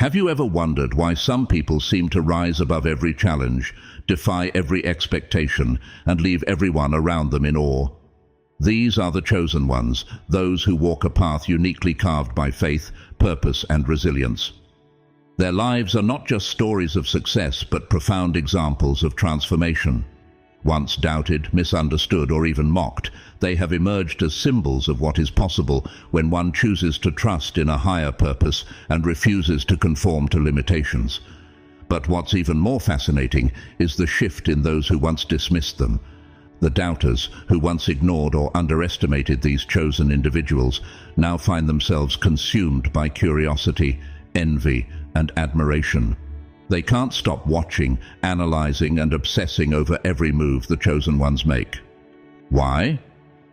Have you ever wondered why some people seem to rise above every challenge, defy every expectation, and leave everyone around them in awe? These are the chosen ones, those who walk a path uniquely carved by faith, purpose, and resilience. Their lives are not just stories of success, but profound examples of transformation. Once doubted, misunderstood, or even mocked, they have emerged as symbols of what is possible when one chooses to trust in a higher purpose and refuses to conform to limitations. But what's even more fascinating is the shift in those who once dismissed them. The doubters, who once ignored or underestimated these chosen individuals, now find themselves consumed by curiosity, envy, and admiration. They can't stop watching, analyzing, and obsessing over every move the chosen ones make. Why?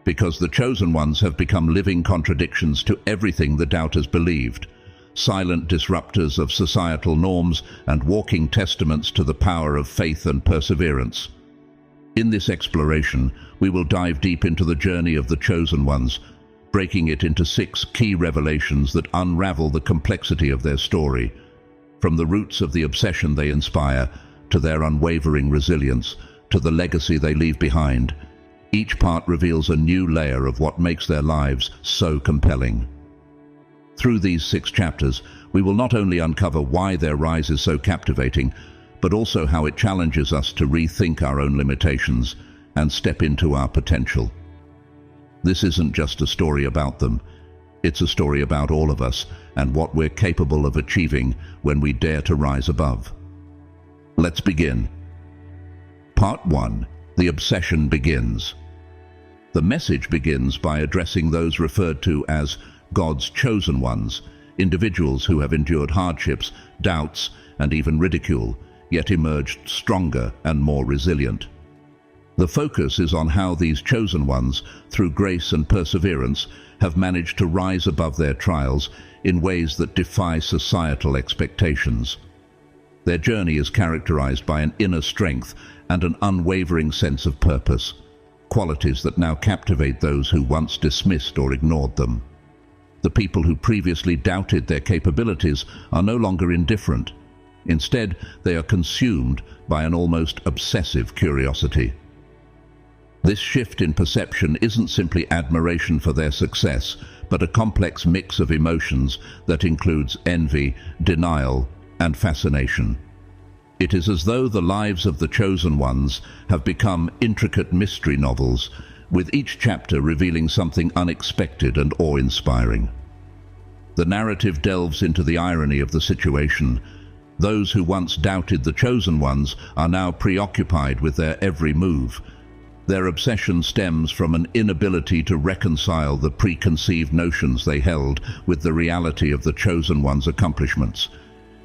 Because the chosen ones have become living contradictions to everything the doubters believed, silent disruptors of societal norms and walking testaments to the power of faith and perseverance. In this exploration, we will dive deep into the journey of the chosen ones, breaking it into 6 key revelations that unravel the complexity of their story. From the roots of the obsession they inspire, to their unwavering resilience, to the legacy they leave behind, each part reveals a new layer of what makes their lives so compelling. Through these 6 chapters, we will not only uncover why their rise is so captivating, but also how it challenges us to rethink our own limitations and step into our potential. This isn't just a story about them. It's a story about all of us and what we're capable of achieving when we dare to rise above. Let's begin. Part 1. The obsession begins. The message begins by addressing those referred to as God's chosen ones, individuals who have endured hardships, doubts, and even ridicule, yet emerged stronger and more resilient. The focus is on how these chosen ones, through grace and perseverance, have managed to rise above their trials in ways that defy societal expectations. Their journey is characterized by an inner strength and an unwavering sense of purpose, qualities that now captivate those who once dismissed or ignored them. The people who previously doubted their capabilities are no longer indifferent. Instead, they are consumed by an almost obsessive curiosity. This shift in perception isn't simply admiration for their success, but a complex mix of emotions that includes envy, denial, and fascination. It is as though the lives of the chosen ones have become intricate mystery novels, with each chapter revealing something unexpected and awe-inspiring. The narrative delves into the irony of the situation. Those who once doubted the chosen ones are now preoccupied with their every move. Their obsession stems from an inability to reconcile the preconceived notions they held with the reality of the chosen ones' accomplishments.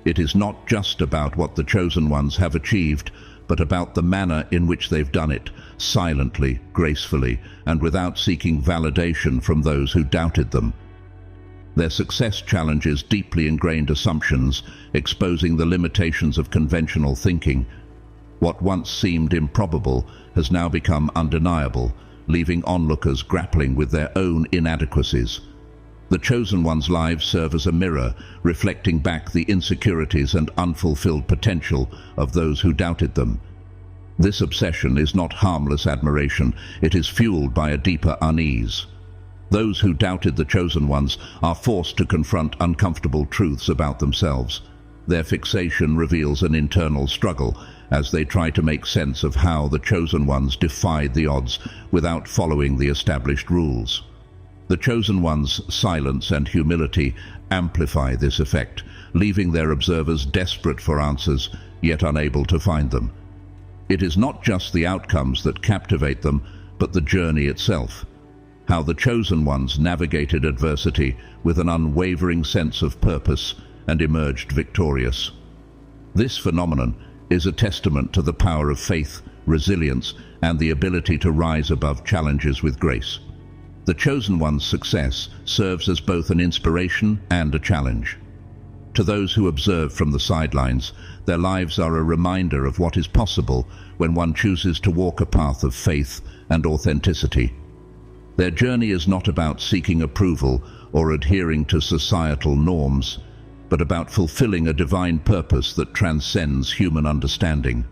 It is not just about what the chosen ones have achieved, but about the manner in which they've done it, silently, gracefully, and without seeking validation from those who doubted them. Their success challenges deeply ingrained assumptions, exposing the limitations of conventional thinking. What once seemed improbable has now become undeniable, leaving onlookers grappling with their own inadequacies. The chosen ones' lives serve as a mirror, reflecting back the insecurities and unfulfilled potential of those who doubted them. This obsession is not harmless admiration, it is fueled by a deeper unease. Those who doubted the chosen ones are forced to confront uncomfortable truths about themselves. Their fixation reveals an internal struggle as they try to make sense of how the chosen ones defied the odds without following the established rules. The chosen ones' silence and humility amplify this effect, leaving their observers desperate for answers, yet unable to find them. It is not just the outcomes that captivate them, but the journey itself. How the chosen ones navigated adversity with an unwavering sense of purpose and emerged victorious. This phenomenon is a testament to the power of faith, resilience, and the ability to rise above challenges with grace. The chosen one's success serves as both an inspiration and a challenge. To those who observe from the sidelines, their lives are a reminder of what is possible when one chooses to walk a path of faith and authenticity. Their journey is not about seeking approval or adhering to societal norms. but about fulfilling a divine purpose that transcends human understanding.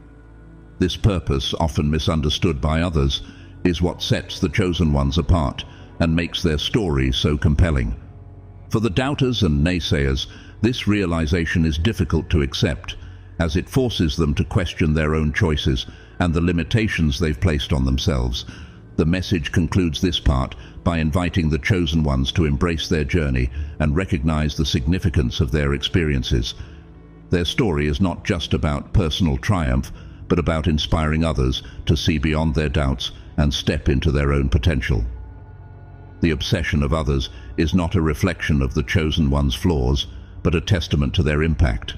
This purpose, often misunderstood by others, is what sets the chosen ones apart and makes their story so compelling. For the doubters and naysayers, this realization is difficult to accept, as it forces them to question their own choices and the limitations they've placed on themselves. The message concludes this part by inviting the chosen ones to embrace their journey and recognize the significance of their experiences. Their story is not just about personal triumph, but about inspiring others to see beyond their doubts and step into their own potential. The obsession of others is not a reflection of the chosen one's flaws, but a testament to their impact.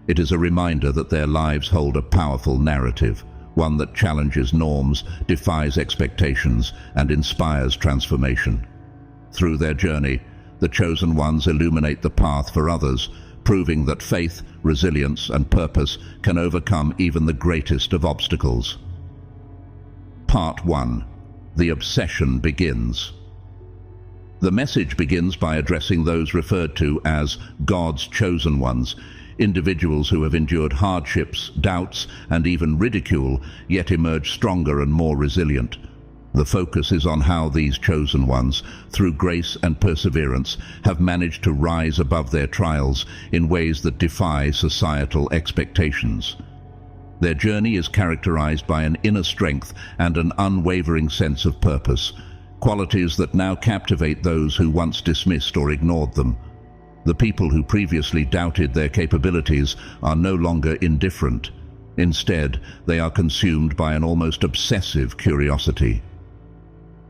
It is a reminder that their lives hold a powerful narrative, one that challenges norms, defies expectations, and inspires transformation. Through their journey, the chosen ones illuminate the path for others, proving that faith, resilience, and purpose can overcome even the greatest of obstacles. Part 1. The obsession begins. The message begins by addressing those referred to as God's chosen ones, individuals who have endured hardships, doubts, and even ridicule, yet emerge stronger and more resilient. The focus is on how these chosen ones, through grace and perseverance, have managed to rise above their trials in ways that defy societal expectations. Their journey is characterized by an inner strength and an unwavering sense of purpose, qualities that now captivate those who once dismissed or ignored them. The people who previously doubted their capabilities are no longer indifferent. Instead, they are consumed by an almost obsessive curiosity.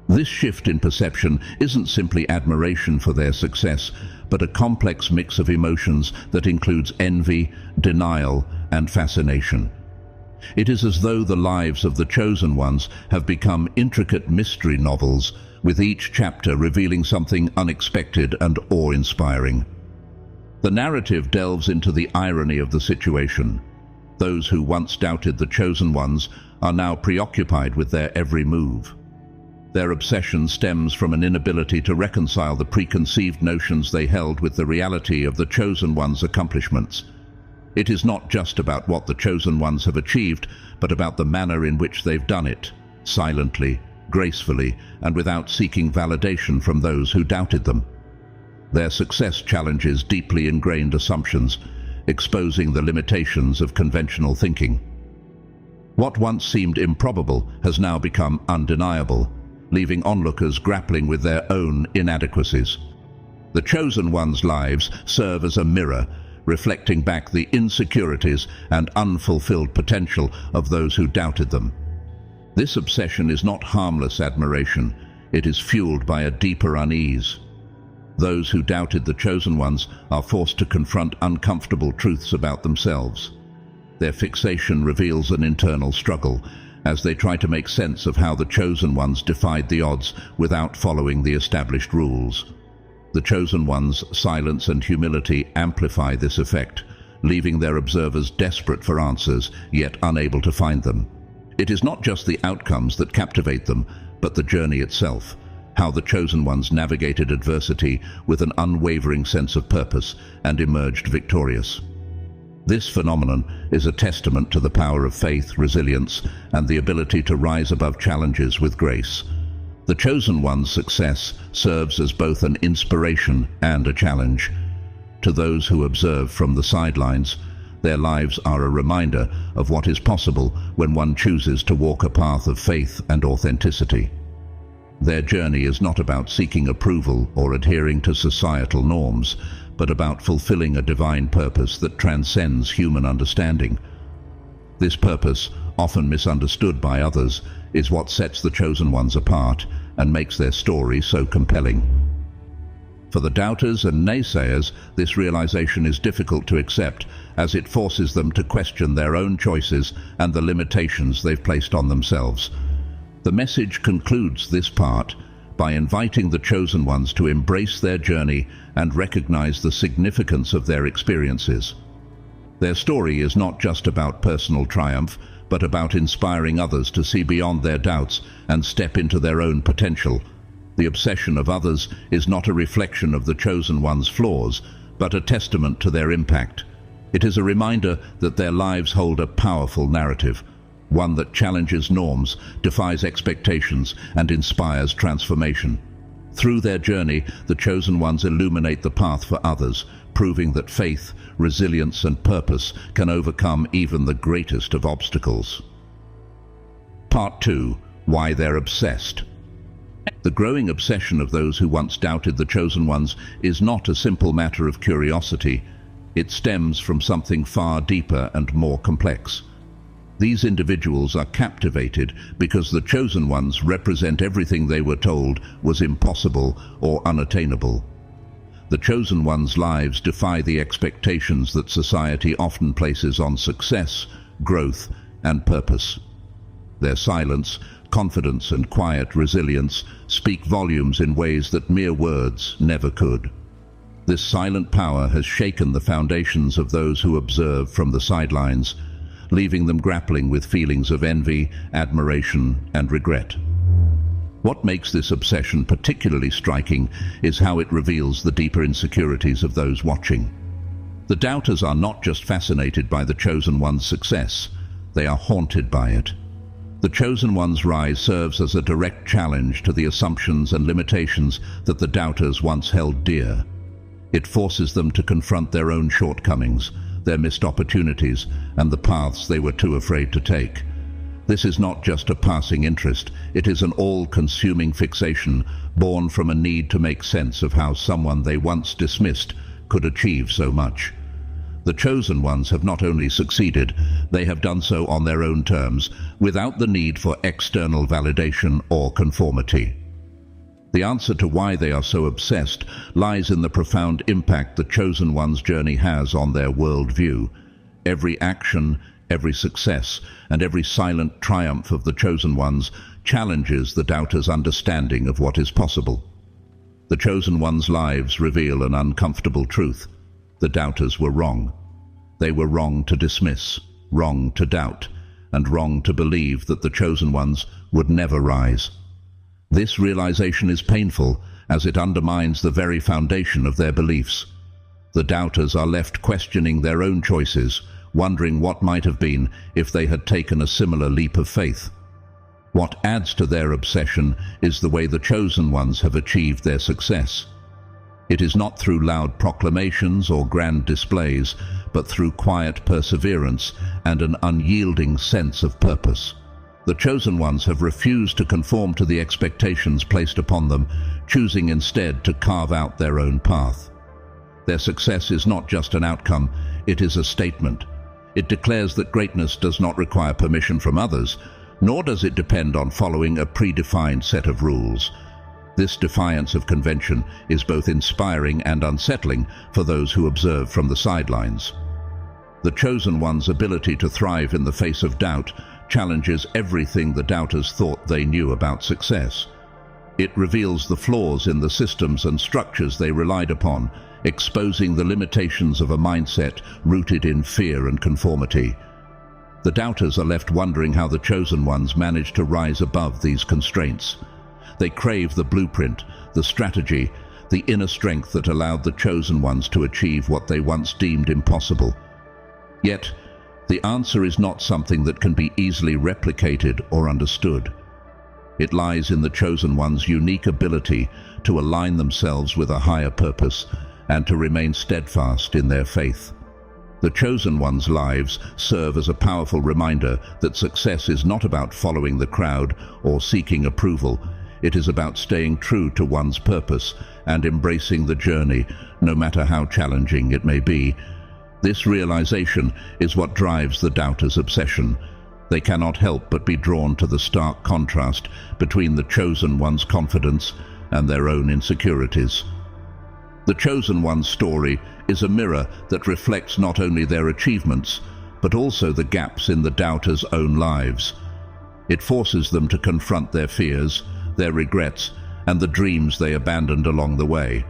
This shift in perception isn't simply admiration for their success, but a complex mix of emotions that includes envy, denial, and fascination. It is as though the lives of the chosen ones have become intricate mystery novels, with each chapter revealing something unexpected and awe-inspiring. The narrative delves into the irony of the situation. Those who once doubted the chosen ones are now preoccupied with their every move. Their obsession stems from an inability to reconcile the preconceived notions they held with the reality of the chosen ones' accomplishments. It is not just about what the chosen ones have achieved, but about the manner in which they've done it, silently, gracefully, and without seeking validation from those who doubted them. Their success challenges deeply ingrained assumptions, exposing the limitations of conventional thinking. What once seemed improbable has now become undeniable, leaving onlookers grappling with their own inadequacies. The chosen ones' lives serve as a mirror, reflecting back the insecurities and unfulfilled potential of those who doubted them. This obsession is not harmless admiration, it is fueled by a deeper unease. Those who doubted the chosen ones are forced to confront uncomfortable truths about themselves. Their fixation reveals an internal struggle, as they try to make sense of how the chosen ones defied the odds without following the established rules. The chosen ones' silence and humility amplify this effect, leaving their observers desperate for answers, yet unable to find them. It is not just the outcomes that captivate them, but the journey itself, how the chosen ones navigated adversity with an unwavering sense of purpose and emerged victorious. This phenomenon is a testament to the power of faith, resilience, and the ability to rise above challenges with grace. The chosen one's success serves as both an inspiration and a challenge. To those who observe from the sidelines, their lives are a reminder of what is possible when one chooses to walk a path of faith and authenticity. Their journey is not about seeking approval or adhering to societal norms, but about fulfilling a divine purpose that transcends human understanding. This purpose, often misunderstood by others, is what sets the chosen ones apart and makes their story so compelling. For the doubters and naysayers, this realization is difficult to accept, as it forces them to question their own choices and the limitations they've placed on themselves. The message concludes this part by inviting the chosen ones to embrace their journey and recognize the significance of their experiences. Their story is not just about personal triumph, but about inspiring others to see beyond their doubts and step into their own potential. The obsession of others is not a reflection of the chosen one's flaws, but a testament to their impact. It is a reminder that their lives hold a powerful narrative, one that challenges norms, defies expectations, and inspires transformation. Through their journey, the chosen ones illuminate the path for others, proving that faith, resilience, and purpose can overcome even the greatest of obstacles. Part 2. Why they're obsessed. The growing obsession of those who once doubted the chosen ones is not a simple matter of curiosity. It stems from something far deeper and more complex. These individuals are captivated because the chosen ones represent everything they were told was impossible or unattainable. The chosen ones' lives defy the expectations that society often places on success, growth, and purpose. Their silence, confidence, and quiet resilience speak volumes in ways that mere words never could. This silent power has shaken the foundations of those who observe from the sidelines, leaving them grappling with feelings of envy, admiration, and regret. What makes this obsession particularly striking is how it reveals the deeper insecurities of those watching. The doubters are not just fascinated by the chosen one's success, they are haunted by it. The chosen one's rise serves as a direct challenge to the assumptions and limitations that the doubters once held dear. It forces them to confront their own shortcomings, their missed opportunities, and the paths they were too afraid to take. This is not just a passing interest, it is an all-consuming fixation born from a need to make sense of how someone they once dismissed could achieve so much. The chosen ones have not only succeeded, they have done so on their own terms, without the need for external validation or conformity. The answer to why they are so obsessed lies in the profound impact the chosen one's journey has on their worldview. Every action, every success, and every silent triumph of the chosen ones challenges the doubters' understanding of what is possible. The chosen ones' lives reveal an uncomfortable truth. The doubters were wrong. They were wrong to dismiss, wrong to doubt, and wrong to believe that the chosen ones would never rise. This realization is painful, as it undermines the very foundation of their beliefs. The doubters are left questioning their own choices, wondering what might have been if they had taken a similar leap of faith. What adds to their obsession is the way the chosen ones have achieved their success. It is not through loud proclamations or grand displays, but through quiet perseverance and an unyielding sense of purpose. The chosen ones have refused to conform to the expectations placed upon them, choosing instead to carve out their own path. Their success is not just an outcome, it is a statement. It declares that greatness does not require permission from others, nor does it depend on following a predefined set of rules. This defiance of convention is both inspiring and unsettling for those who observe from the sidelines. The chosen one's ability to thrive in the face of doubt challenges everything the doubters thought they knew about success. It reveals the flaws in the systems and structures they relied upon, exposing the limitations of a mindset rooted in fear and conformity. The doubters are left wondering how the chosen ones managed to rise above these constraints. They crave the blueprint, the strategy, the inner strength that allowed the chosen ones to achieve what they once deemed impossible. Yet, the answer is not something that can be easily replicated or understood. It lies in the chosen one's unique ability to align themselves with a higher purpose and to remain steadfast in their faith. The chosen one's lives serve as a powerful reminder that success is not about following the crowd or seeking approval. It is about staying true to one's purpose and embracing the journey, no matter how challenging it may be. This realization is what drives the doubters' obsession. They cannot help but be drawn to the stark contrast between the chosen one's confidence and their own insecurities. The chosen one's story is a mirror that reflects not only their achievements, but also the gaps in the doubters' own lives. It forces them to confront their fears, their regrets, and the dreams they abandoned along the way.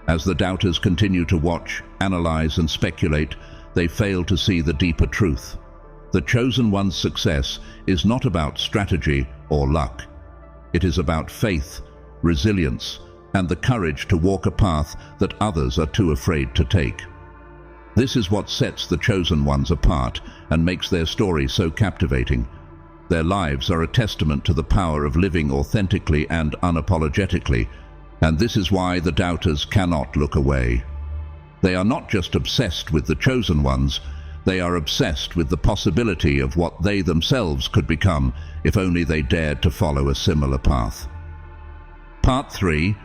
As the doubters continue to watch, analyze, and speculate, they fail to see the deeper truth. The chosen one's success is not about strategy or luck. It is about faith, resilience, and the courage to walk a path that others are too afraid to take. This is what sets the chosen ones apart and makes their story so captivating. Their lives are a testament to the power of living authentically and unapologetically, and this is why the doubters cannot look away. They are not just obsessed with the chosen ones, they are obsessed with the possibility of what they themselves could become if only they dared to follow a similar path. Part 3.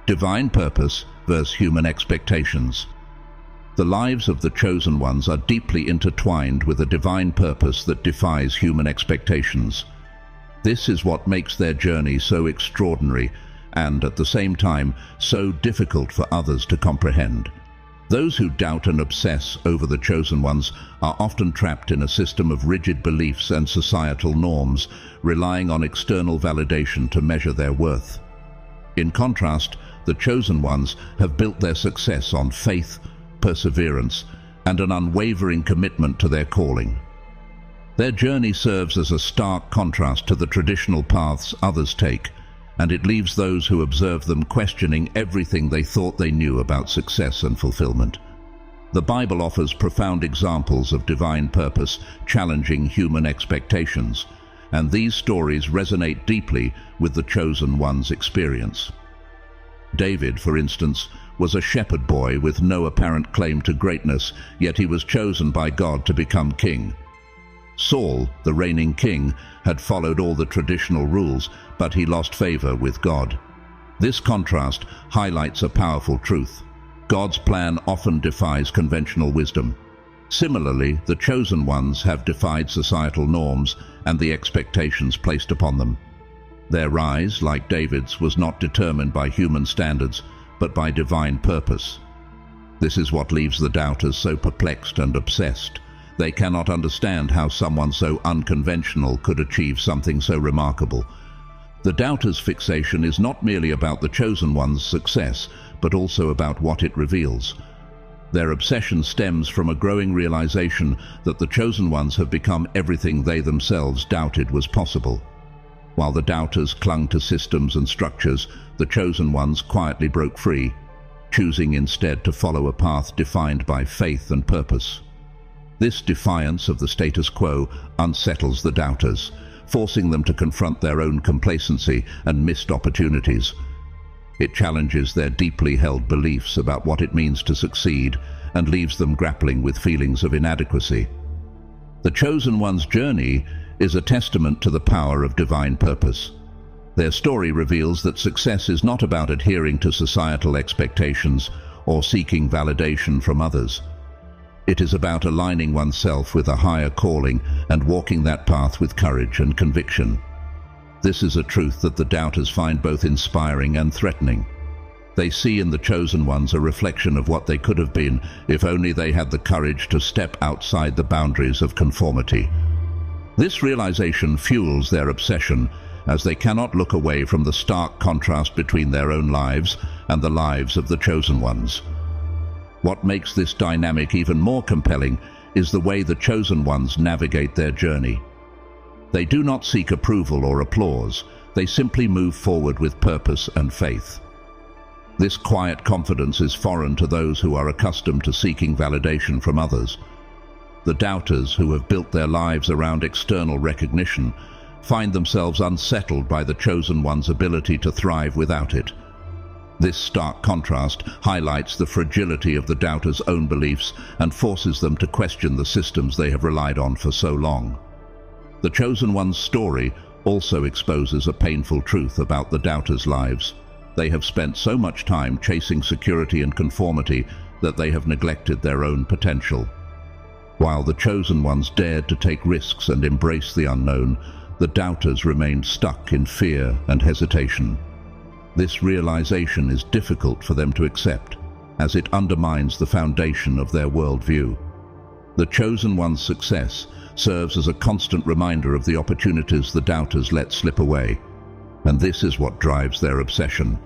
Divine Purpose versus Human Expectations. The lives of the chosen ones are deeply intertwined with a divine purpose that defies human expectations. This is what makes their journey so extraordinary and, at the same time, so difficult for others to comprehend. Those who doubt and obsess over the chosen ones are often trapped in a system of rigid beliefs and societal norms, relying on external validation to measure their worth. In contrast, the chosen ones have built their success on faith, perseverance, and an unwavering commitment to their calling. Their journey serves as a stark contrast to the traditional paths others take, and it leaves those who observe them questioning everything they thought they knew about success and fulfillment. The Bible offers profound examples of divine purpose challenging human expectations, and these stories resonate deeply with the chosen one's experience. David, for instance, was a shepherd boy with no apparent claim to greatness, yet he was chosen by God to become king. Saul, the reigning king, had followed all the traditional rules, but he lost favor with God. This contrast highlights a powerful truth. God's plan often defies conventional wisdom. Similarly, the chosen ones have defied societal norms and the expectations placed upon them. Their rise, like David's, was not determined by human standards, but by divine purpose. This is what leaves the doubters so perplexed and obsessed. They cannot understand how someone so unconventional could achieve something so remarkable. The doubters' fixation is not merely about the chosen one's success, but also about what it reveals. Their obsession stems from a growing realization that the chosen ones have become everything they themselves doubted was possible. While the doubters clung to systems and structures, the chosen ones quietly broke free, choosing instead to follow a path defined by faith and purpose. This defiance of the status quo unsettles the doubters, forcing them to confront their own complacency and missed opportunities. It challenges their deeply held beliefs about what it means to succeed and leaves them grappling with feelings of inadequacy. The chosen one's journey is a testament to the power of divine purpose. Their story reveals that success is not about adhering to societal expectations or seeking validation from others. It is about aligning oneself with a higher calling and walking that path with courage and conviction. This is a truth that the doubters find both inspiring and threatening. They see in the chosen ones a reflection of what they could have been if only they had the courage to step outside the boundaries of conformity. This realization fuels their obsession, as they cannot look away from the stark contrast between their own lives and the lives of the chosen ones. What makes this dynamic even more compelling is the way the chosen ones navigate their journey. They do not seek approval or applause, they simply move forward with purpose and faith. This quiet confidence is foreign to those who are accustomed to seeking validation from others. The doubters, who have built their lives around external recognition, find themselves unsettled by the chosen one's ability to thrive without it. This stark contrast highlights the fragility of the doubters' own beliefs and forces them to question the systems they have relied on for so long. The chosen one's story also exposes a painful truth about the doubters' lives. They have spent so much time chasing security and conformity that they have neglected their own potential. While the chosen ones dared to take risks and embrace the unknown, the doubters remained stuck in fear and hesitation. This realization is difficult for them to accept, as it undermines the foundation of their worldview. The chosen one's success serves as a constant reminder of the opportunities the doubters let slip away, and this is what drives their obsession.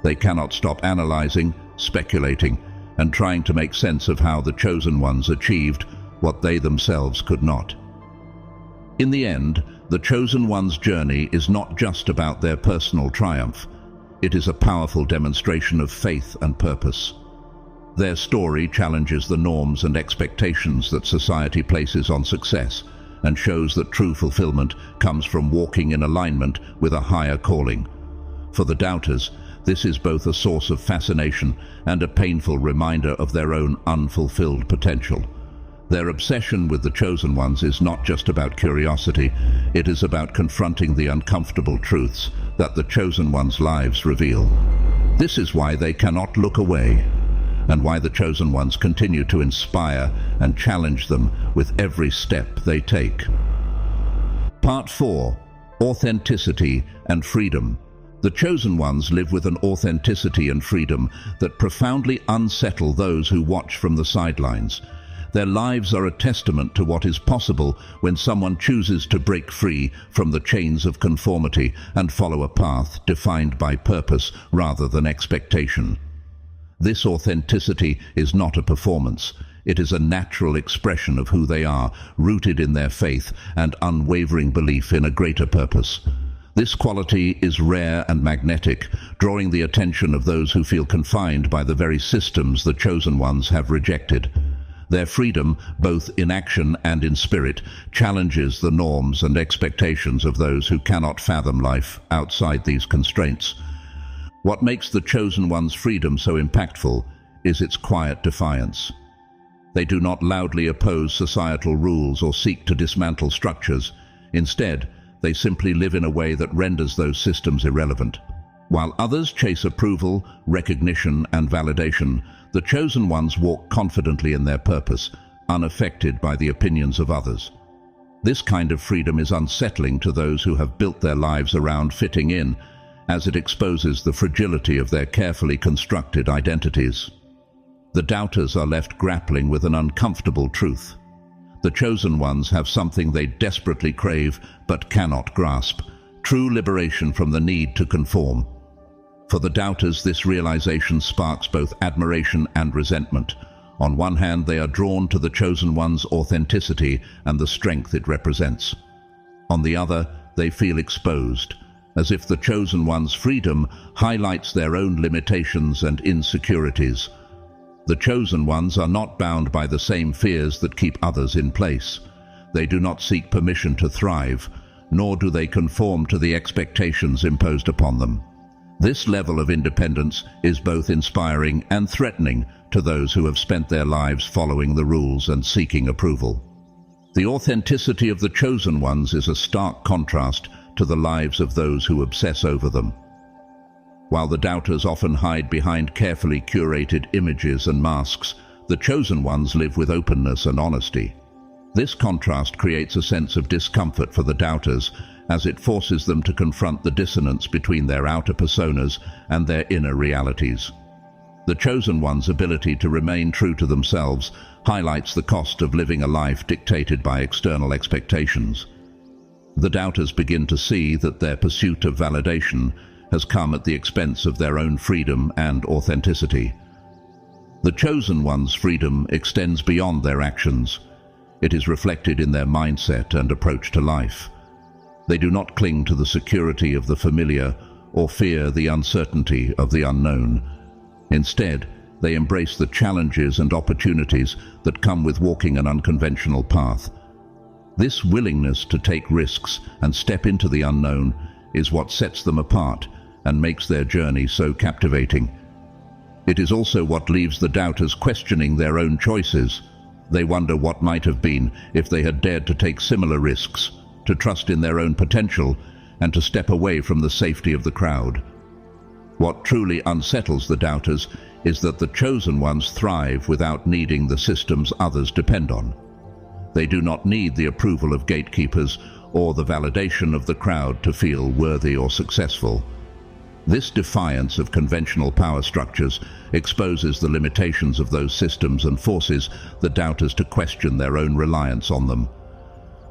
They cannot stop analyzing, speculating, and trying to make sense of how the chosen ones achieved what they themselves could not. In the end, the chosen one's journey is not just about their personal triumph. It is a powerful demonstration of faith and purpose. Their story challenges the norms and expectations that society places on success and shows that true fulfillment comes from walking in alignment with a higher calling. For the doubters, this is both a source of fascination and a painful reminder of their own unfulfilled potential. Their obsession with the chosen ones is not just about curiosity, it is about confronting the uncomfortable truths that the chosen ones' lives reveal. This is why they cannot look away, and why the chosen ones continue to inspire and challenge them with every step they take. Part 4. Authenticity and freedom. The chosen ones live with an authenticity and freedom that profoundly unsettle those who watch from the sidelines. Their lives are a testament to what is possible when someone chooses to break free from the chains of conformity and follow a path defined by purpose rather than expectation. This authenticity is not a performance. It is a natural expression of who they are, rooted in their faith and unwavering belief in a greater purpose. This quality is rare and magnetic, drawing the attention of those who feel confined by the very systems the chosen ones have rejected. Their freedom, both in action and in spirit, challenges the norms and expectations of those who cannot fathom life outside these constraints. What makes the chosen one's freedom so impactful is its quiet defiance. They do not loudly oppose societal rules or seek to dismantle structures. Instead, they simply live in a way that renders those systems irrelevant. While others chase approval, recognition, and validation, the chosen ones walk confidently in their purpose, unaffected by the opinions of others. This kind of freedom is unsettling to those who have built their lives around fitting in, as it exposes the fragility of their carefully constructed identities. The doubters are left grappling with an uncomfortable truth. The chosen ones have something they desperately crave but cannot grasp: true liberation from the need to conform. For the doubters, this realization sparks both admiration and resentment. On one hand, they are drawn to the chosen one's authenticity and the strength it represents. On the other, they feel exposed, as if the chosen one's freedom highlights their own limitations and insecurities. The chosen ones are not bound by the same fears that keep others in place. They do not seek permission to thrive, nor do they conform to the expectations imposed upon them. This level of independence is both inspiring and threatening to those who have spent their lives following the rules and seeking approval. The authenticity of the chosen ones is a stark contrast to the lives of those who obsess over them. While the doubters often hide behind carefully curated images and masks, the chosen ones live with openness and honesty. This contrast creates a sense of discomfort for the doubters, as it forces them to confront the dissonance between their outer personas and their inner realities. The chosen one's ability to remain true to themselves highlights the cost of living a life dictated by external expectations. The doubters begin to see that their pursuit of validation has come at the expense of their own freedom and authenticity. The chosen one's freedom extends beyond their actions. It is reflected in their mindset and approach to life. They do not cling to the security of the familiar or fear the uncertainty of the unknown. Instead, they embrace the challenges and opportunities that come with walking an unconventional path. This willingness to take risks and step into the unknown is what sets them apart and makes their journey so captivating. It is also what leaves the doubters questioning their own choices. They wonder what might have been if they had dared to take similar risks, to trust in their own potential, and to step away from the safety of the crowd. What truly unsettles the doubters is that the chosen ones thrive without needing the systems others depend on. They do not need the approval of gatekeepers or the validation of the crowd to feel worthy or successful. This defiance of conventional power structures exposes the limitations of those systems and forces the doubters to question their own reliance on them.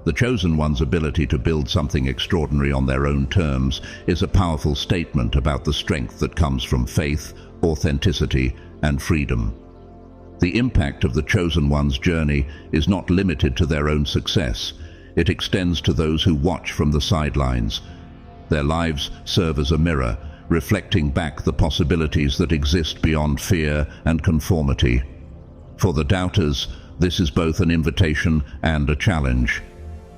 The chosen one's ability to build something extraordinary on their own terms is a powerful statement about the strength that comes from faith, authenticity, and freedom. The impact of the chosen one's journey is not limited to their own success. It extends to those who watch from the sidelines. Their lives serve as a mirror, reflecting back the possibilities that exist beyond fear and conformity. For the doubters, this is both an invitation and a challenge.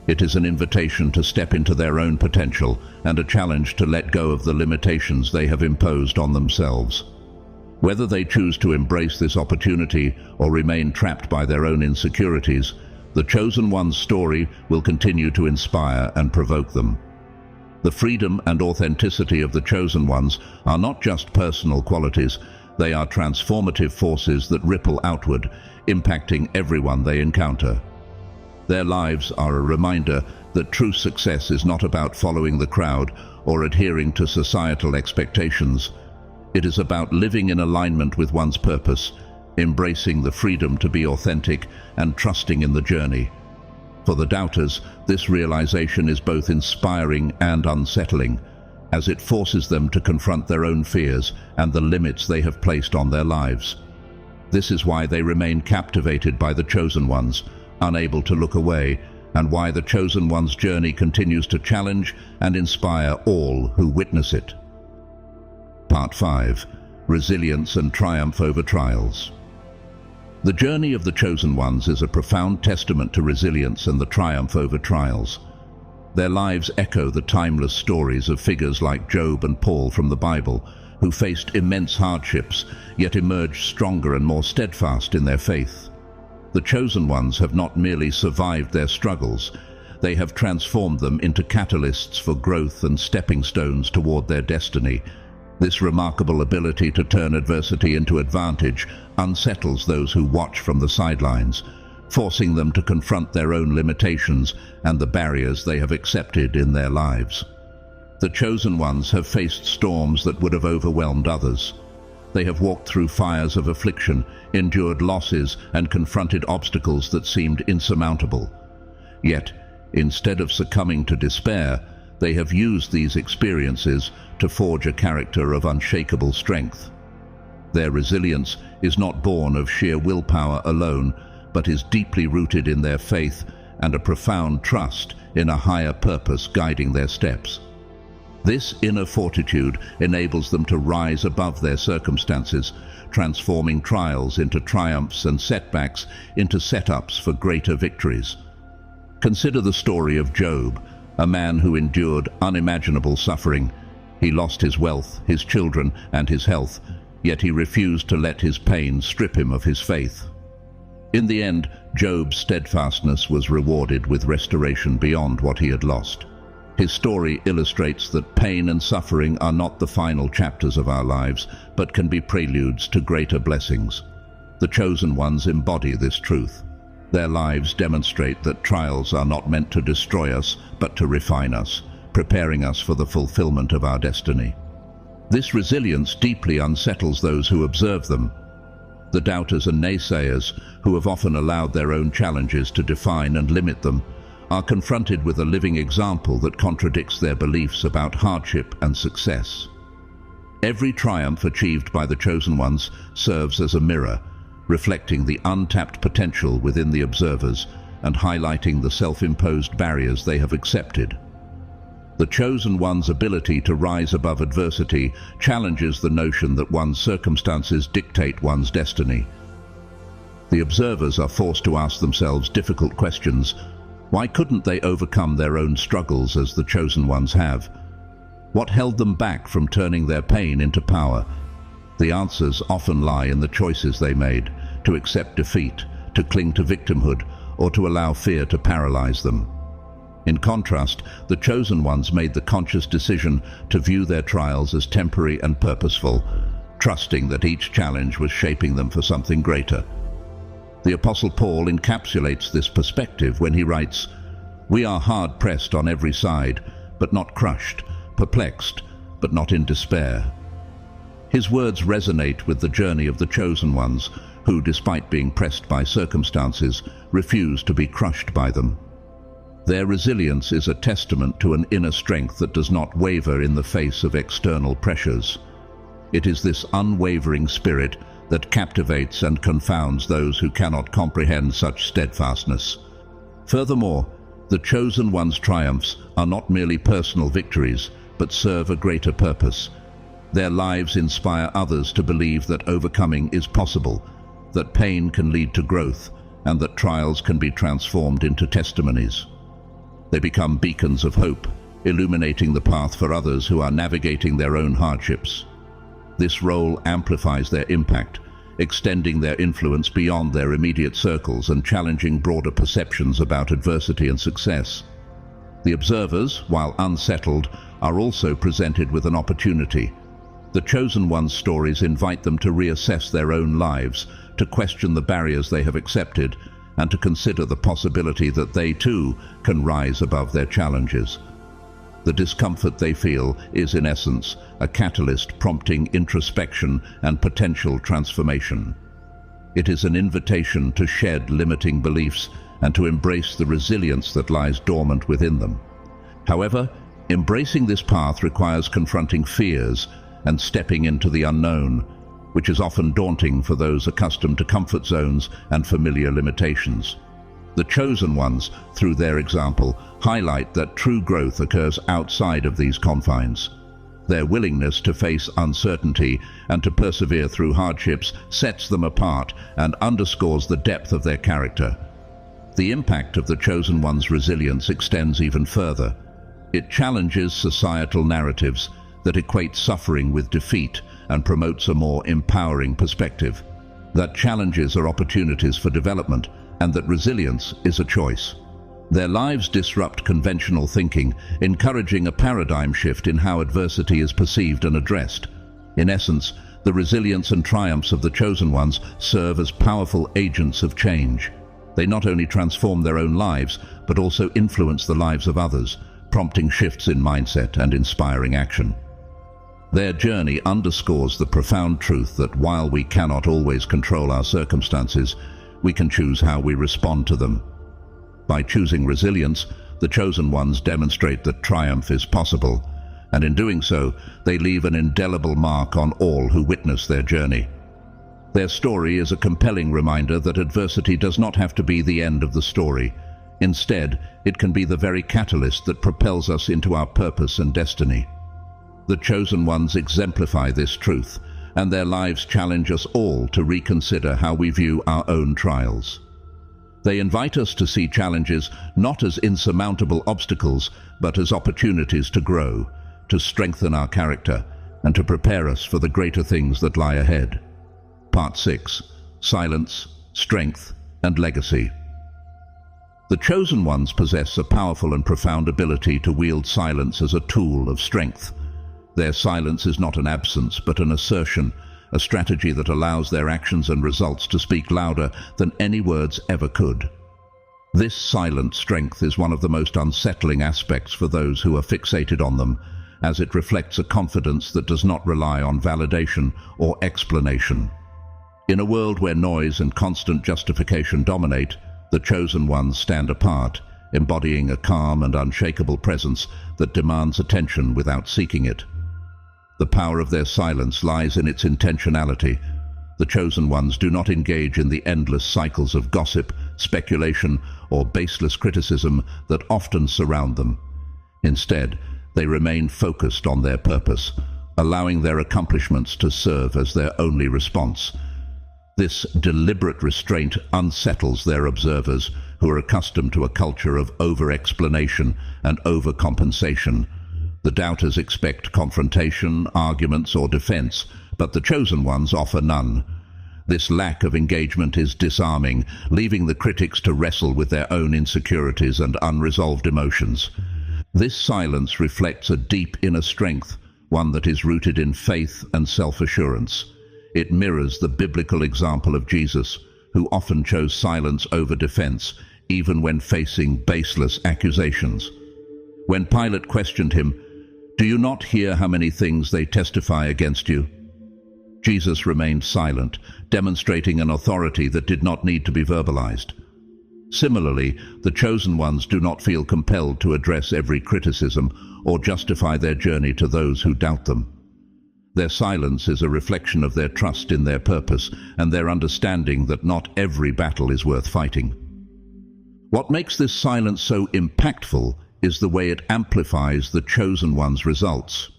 It is an invitation to step into their own potential and a challenge to let go of the limitations they have imposed on themselves. Whether they choose to embrace this opportunity or remain trapped by their own insecurities, the chosen one's story will continue to inspire and provoke them. The freedom and authenticity of the chosen ones are not just personal qualities, they are transformative forces that ripple outward, impacting everyone they encounter. Their lives are a reminder that true success is not about following the crowd or adhering to societal expectations. It is about living in alignment with one's purpose, embracing the freedom to be authentic and trusting in the journey. For the doubters, this realization is both inspiring and unsettling, as it forces them to confront their own fears and the limits they have placed on their lives. This is why they remain captivated by the chosen ones, unable to look away, and why the chosen one's journey continues to challenge and inspire all who witness it. Part 5. Resilience and Triumph Over Trials. The journey of the chosen ones is a profound testament to resilience and the triumph over trials. Their lives echo the timeless stories of figures like Job and Paul from the Bible, who faced immense hardships, yet emerged stronger and more steadfast in their faith. The chosen ones have not merely survived their struggles, they have transformed them into catalysts for growth and stepping stones toward their destiny. This remarkable ability to turn adversity into advantage unsettles those who watch from the sidelines, forcing them to confront their own limitations and the barriers they have accepted in their lives. The chosen ones have faced storms that would have overwhelmed others. They have walked through fires of affliction, endured losses, and confronted obstacles that seemed insurmountable. Yet, instead of succumbing to despair, they have used these experiences to forge a character of unshakable strength. Their resilience is not born of sheer willpower alone, but is deeply rooted in their faith and a profound trust in a higher purpose guiding their steps. This inner fortitude enables them to rise above their circumstances, transforming trials into triumphs and setbacks into setups for greater victories. Consider the story of Job, a man who endured unimaginable suffering. He lost his wealth, his children, and his health, yet he refused to let his pain strip him of his faith. In the end, Job's steadfastness was rewarded with restoration beyond what he had lost. His story illustrates that pain and suffering are not the final chapters of our lives, but can be preludes to greater blessings. The chosen ones embody this truth. Their lives demonstrate that trials are not meant to destroy us, but to refine us, preparing us for the fulfillment of our destiny. This resilience deeply unsettles those who observe them. The doubters and naysayers, who have often allowed their own challenges to define and limit them, are confronted with a living example that contradicts their beliefs about hardship and success. Every triumph achieved by the chosen ones serves as a mirror, reflecting the untapped potential within the observers and highlighting the self-imposed barriers they have accepted. The chosen one's ability to rise above adversity challenges the notion that one's circumstances dictate one's destiny. The observers are forced to ask themselves difficult questions. Why couldn't they overcome their own struggles as the chosen ones have? What held them back from turning their pain into power? The answers often lie in the choices they made: to accept defeat, to cling to victimhood, or to allow fear to paralyze them. In contrast, the chosen ones made the conscious decision to view their trials as temporary and purposeful, trusting that each challenge was shaping them for something greater. The Apostle Paul encapsulates this perspective when he writes, "We are hard-pressed on every side, but not crushed, perplexed, but not in despair." His words resonate with the journey of the chosen ones, who, despite being pressed by circumstances, refuse to be crushed by them. Their resilience is a testament to an inner strength that does not waver in the face of external pressures. It is this unwavering spirit that captivates and confounds those who cannot comprehend such steadfastness. Furthermore, the chosen one's triumphs are not merely personal victories, but serve a greater purpose. Their lives inspire others to believe that overcoming is possible, that pain can lead to growth, and that trials can be transformed into testimonies. They become beacons of hope, illuminating the path for others who are navigating their own hardships. This role amplifies their impact, extending their influence beyond their immediate circles and challenging broader perceptions about adversity and success. The observers, while unsettled, are also presented with an opportunity. The chosen ones' stories invite them to reassess their own lives, to question the barriers they have accepted, and to consider the possibility that they too can rise above their challenges. The discomfort they feel is, in essence, a catalyst prompting introspection and potential transformation. It is an invitation to shed limiting beliefs and to embrace the resilience that lies dormant within them. However, embracing this path requires confronting fears and stepping into the unknown, which is often daunting for those accustomed to comfort zones and familiar limitations. The chosen ones, through their example, highlight that true growth occurs outside of these confines. Their willingness to face uncertainty and to persevere through hardships sets them apart and underscores the depth of their character. The impact of the chosen one's resilience extends even further. It challenges societal narratives that equate suffering with defeat and promotes a more empowering perspective. That challenges are opportunities for development, and that resilience is a choice. Their lives disrupt conventional thinking, encouraging a paradigm shift in how adversity is perceived and addressed. In essence, the resilience and triumphs of the chosen ones serve as powerful agents of change. They not only transform their own lives, but also influence the lives of others, prompting shifts in mindset and inspiring action. Their journey underscores the profound truth that while we cannot always control our circumstances, we can choose how we respond to them. By choosing resilience, the chosen ones demonstrate that triumph is possible, and in doing so, they leave an indelible mark on all who witness their journey. Their story is a compelling reminder that adversity does not have to be the end of the story. Instead, it can be the very catalyst that propels us into our purpose and destiny. The chosen ones exemplify this truth, and their lives challenge us all to reconsider how we view our own trials. They invite us to see challenges not as insurmountable obstacles, but as opportunities to grow, to strengthen our character, and to prepare us for the greater things that lie ahead. Part 6. Silence, Strength, and Legacy. The chosen ones possess a powerful and profound ability to wield silence as a tool of strength. Their silence is not an absence, but an assertion, a strategy that allows their actions and results to speak louder than any words ever could. This silent strength is one of the most unsettling aspects for those who are fixated on them, as it reflects a confidence that does not rely on validation or explanation. In a world where noise and constant justification dominate, the chosen ones stand apart, embodying a calm and unshakable presence that demands attention without seeking it. The power of their silence lies in its intentionality. The chosen ones do not engage in the endless cycles of gossip, speculation, or baseless criticism that often surround them. Instead, they remain focused on their purpose, allowing their accomplishments to serve as their only response. This deliberate restraint unsettles their observers, who are accustomed to a culture of over-explanation and overcompensation. The doubters expect confrontation, arguments, or defense, but the chosen ones offer none. This lack of engagement is disarming, leaving the critics to wrestle with their own insecurities and unresolved emotions. This silence reflects a deep inner strength, one that is rooted in faith and self-assurance. It mirrors the biblical example of Jesus, who often chose silence over defense, even when facing baseless accusations. When Pilate questioned him, "Do you not hear how many things they testify against you?" Jesus remained silent, demonstrating an authority that did not need to be verbalized. Similarly, the chosen ones do not feel compelled to address every criticism or justify their journey to those who doubt them. Their silence is a reflection of their trust in their purpose and their understanding that not every battle is worth fighting. What makes this silence so impactful is the way it amplifies the chosen one's results.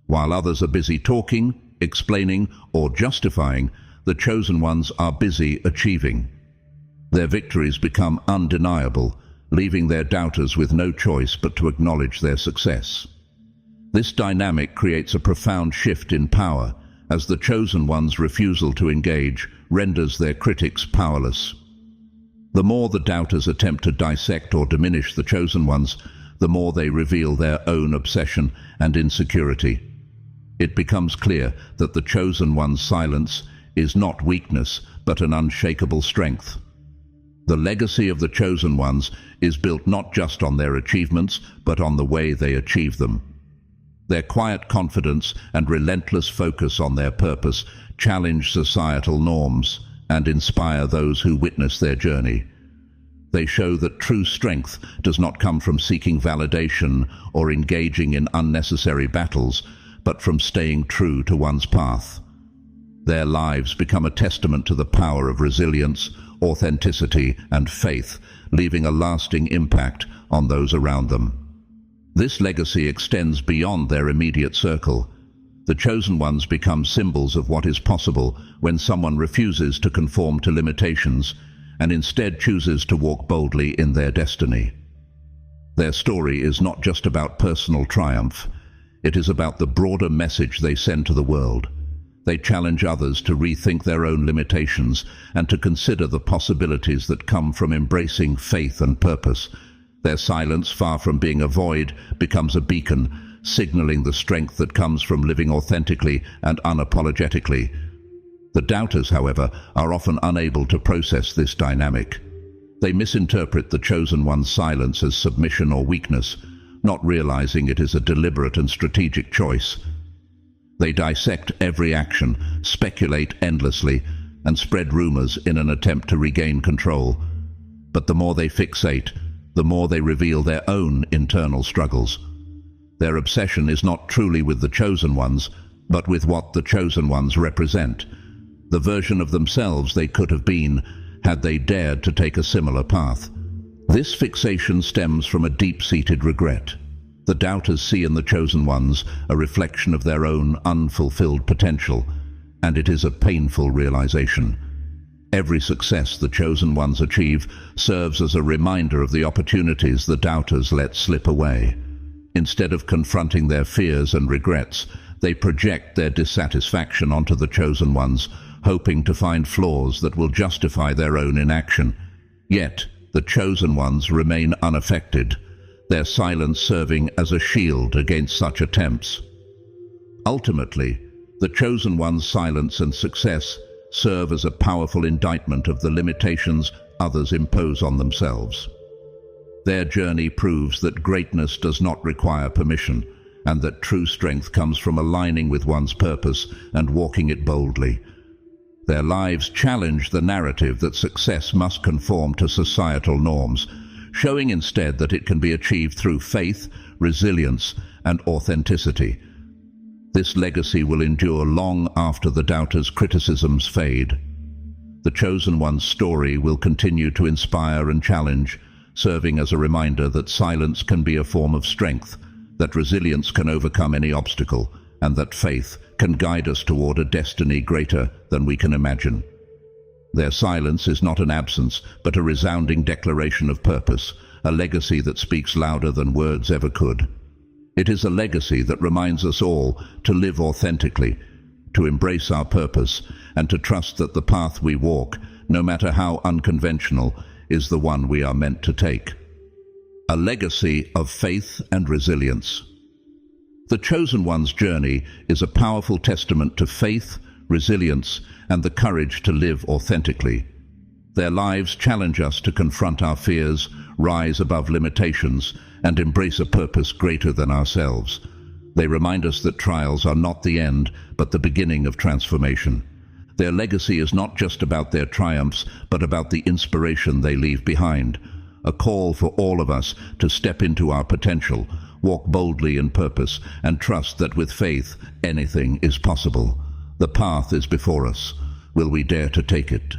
While others are busy talking, explaining, or justifying, the chosen ones are busy achieving. Their victories become undeniable, leaving their doubters with no choice but to acknowledge their success. This dynamic creates a profound shift in power, as the chosen one's refusal to engage renders their critics powerless. The more the doubters attempt to dissect or diminish the chosen ones, the more they reveal their own obsession and insecurity. It becomes clear that the chosen one's silence is not weakness, but an unshakable strength. The legacy of the chosen ones is built not just on their achievements, but on the way they achieve them. Their quiet confidence and relentless focus on their purpose challenge societal norms and inspire those who witness their journey. They show that true strength does not come from seeking validation or engaging in unnecessary battles, but from staying true to one's path. Their lives become a testament to the power of resilience, authenticity, and faith, leaving a lasting impact on those around them. This legacy extends beyond their immediate circle. The chosen ones become symbols of what is possible when someone refuses to conform to limitations and instead chooses to walk boldly in their destiny. Their story is not just about personal triumph. It is about the broader message they send to the world. They challenge others to rethink their own limitations and to consider the possibilities that come from embracing faith and purpose. Their silence, far from being a void, becomes a beacon, signaling the strength that comes from living authentically and unapologetically. The doubters, however, are often unable to process this dynamic. They misinterpret the chosen one's silence as submission or weakness, not realizing it is a deliberate and strategic choice. They dissect every action, speculate endlessly, and spread rumors in an attempt to regain control. But the more they fixate, the more they reveal their own internal struggles. Their obsession is not truly with the chosen ones, but with what the chosen ones represent, the version of themselves they could have been had they dared to take a similar path. This fixation stems from a deep-seated regret. The doubters see in the chosen ones a reflection of their own unfulfilled potential, and it is a painful realization. Every success the chosen ones achieve serves as a reminder of the opportunities the doubters let slip away. Instead of confronting their fears and regrets, they project their dissatisfaction onto the chosen ones, hoping to find flaws that will justify their own inaction. Yet, the chosen ones remain unaffected, their silence serving as a shield against such attempts. Ultimately, the chosen one's silence and success serve as a powerful indictment of the limitations others impose on themselves. Their journey proves that greatness does not require permission, and that true strength comes from aligning with one's purpose and walking it boldly. Their lives challenge the narrative that success must conform to societal norms, showing instead that it can be achieved through faith, resilience, and authenticity. This legacy will endure long after the doubters' criticisms fade. The chosen one's story will continue to inspire and challenge, serving as a reminder that silence can be a form of strength, that resilience can overcome any obstacle, and that faith can guide us toward a destiny greater than we can imagine. Their silence is not an absence, but a resounding declaration of purpose, a legacy that speaks louder than words ever could. It is a legacy that reminds us all to live authentically, to embrace our purpose, and to trust that the path we walk, no matter how unconventional, is the one we are meant to take. A legacy of faith and resilience. The chosen one's journey is a powerful testament to faith, resilience, and the courage to live authentically. Their lives challenge us to confront our fears, rise above limitations, and embrace a purpose greater than ourselves. They remind us that trials are not the end, but the beginning of transformation. Their legacy is not just about their triumphs, but about the inspiration they leave behind. A call for all of us to step into our potential, walk boldly in purpose, and trust that with faith, anything is possible. The path is before us. Will we dare to take it?